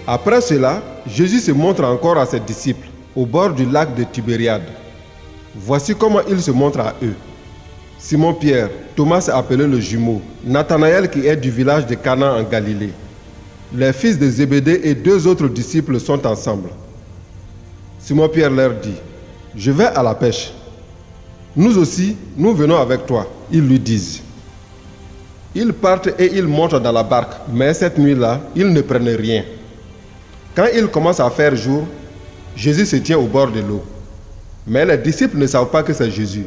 Après cela, Jésus se montre encore à ses disciples au bord du lac de Tibériade. Voici comment il se montre à eux. Simon-Pierre, Thomas appelé le jumeau, Nathanaël qui est du village de Cana en Galilée. Les fils de Zébédée et 2 autres disciples sont ensemble. Simon-Pierre leur dit, « Je vais à la pêche. » « Nous aussi, nous venons avec toi, » ils lui disent. Ils partent et ils montent dans la barque, mais cette nuit-là, ils ne prennent rien. Quand il commence à faire jour, Jésus se tient au bord de l'eau. Mais les disciples ne savent pas que c'est Jésus.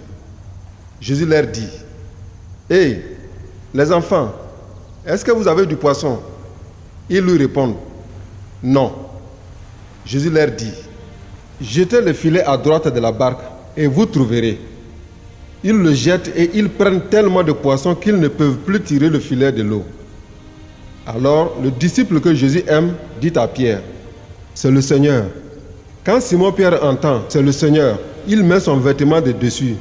Jésus leur dit, « Hé, les enfants, est-ce que vous avez du poisson ?» Ils lui répondent, « Non. » Jésus leur dit, « Jetez le filet à droite de la barque et vous trouverez. » Ils le jettent et ils prennent tellement de poissons qu'ils ne peuvent plus tirer le filet de l'eau. Alors le disciple que Jésus aime dit à Pierre, « C'est le Seigneur. » Quand Simon-Pierre entend « C'est le Seigneur », il met son vêtement de dessus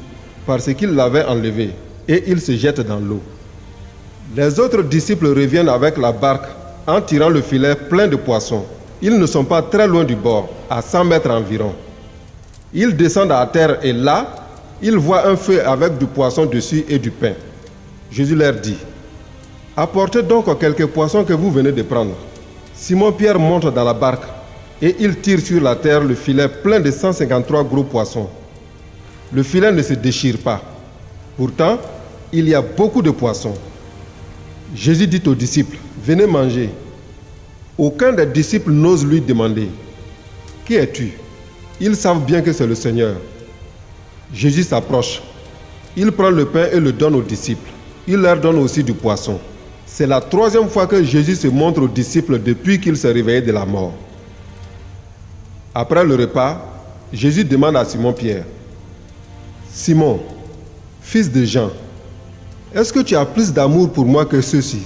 parce qu'il l'avait enlevé et il se jette dans l'eau. Les autres disciples reviennent avec la barque en tirant le filet plein de poissons. Ils ne sont pas très loin du bord, à 100 mètres environ. Ils descendent à terre et là, ils voient un feu avec du poisson dessus et du pain. Jésus leur dit, « Apportez donc quelques poissons que vous venez de prendre. » Simon-Pierre monte dans la barque et il tire sur la terre le filet plein de 153 gros poissons. Le filet ne se déchire pas. Pourtant, il y a beaucoup de poissons. Jésus dit aux disciples, « Venez manger. » Aucun des disciples n'ose lui demander, « Qui es-tu » Ils savent bien que c'est le Seigneur. Jésus s'approche. Il prend le pain et le donne aux disciples. Il leur donne aussi du poisson. C'est la 3e fois que Jésus se montre aux disciples depuis qu'il s'est réveillé de la mort. Après le repas, Jésus demande à Simon-Pierre, « Simon, fils de Jean, est-ce que tu as plus d'amour pour moi que ceux-ci »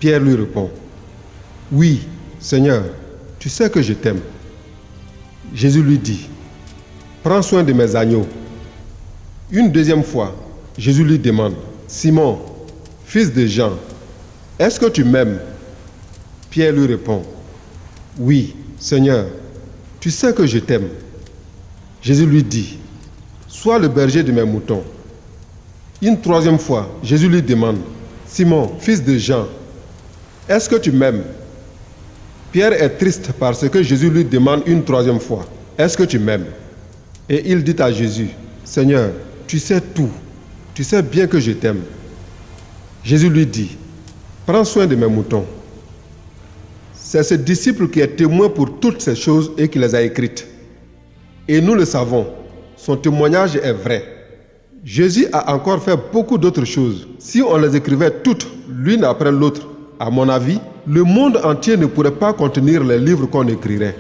Pierre lui répond, « Oui, Seigneur, tu sais que je t'aime. » Jésus lui dit, « Prends soin de mes agneaux. » Une 2e fois, Jésus lui demande, « Simon, fils de Jean, est-ce que tu m'aimes » Pierre lui répond, « Oui, Seigneur, tu sais que je t'aime. » Jésus lui dit, « Sois le berger de mes moutons. » Une 3e fois, Jésus lui demande, « Simon, fils de Jean, est-ce que tu m'aimes » Pierre est triste parce que Jésus lui demande une 3e fois, « Est-ce que tu m'aimes » Et il dit à Jésus, « Seigneur, tu sais tout, tu sais bien que je t'aime. » Jésus lui dit, « Prends soin de mes moutons. » C'est ce disciple qui est témoin pour toutes ces choses et qui les a écrites. Et nous le savons, son témoignage est vrai. Jésus a encore fait beaucoup d'autres choses. Si on les écrivait toutes, l'une après l'autre, à mon avis, le monde entier ne pourrait pas contenir les livres qu'on écrirait.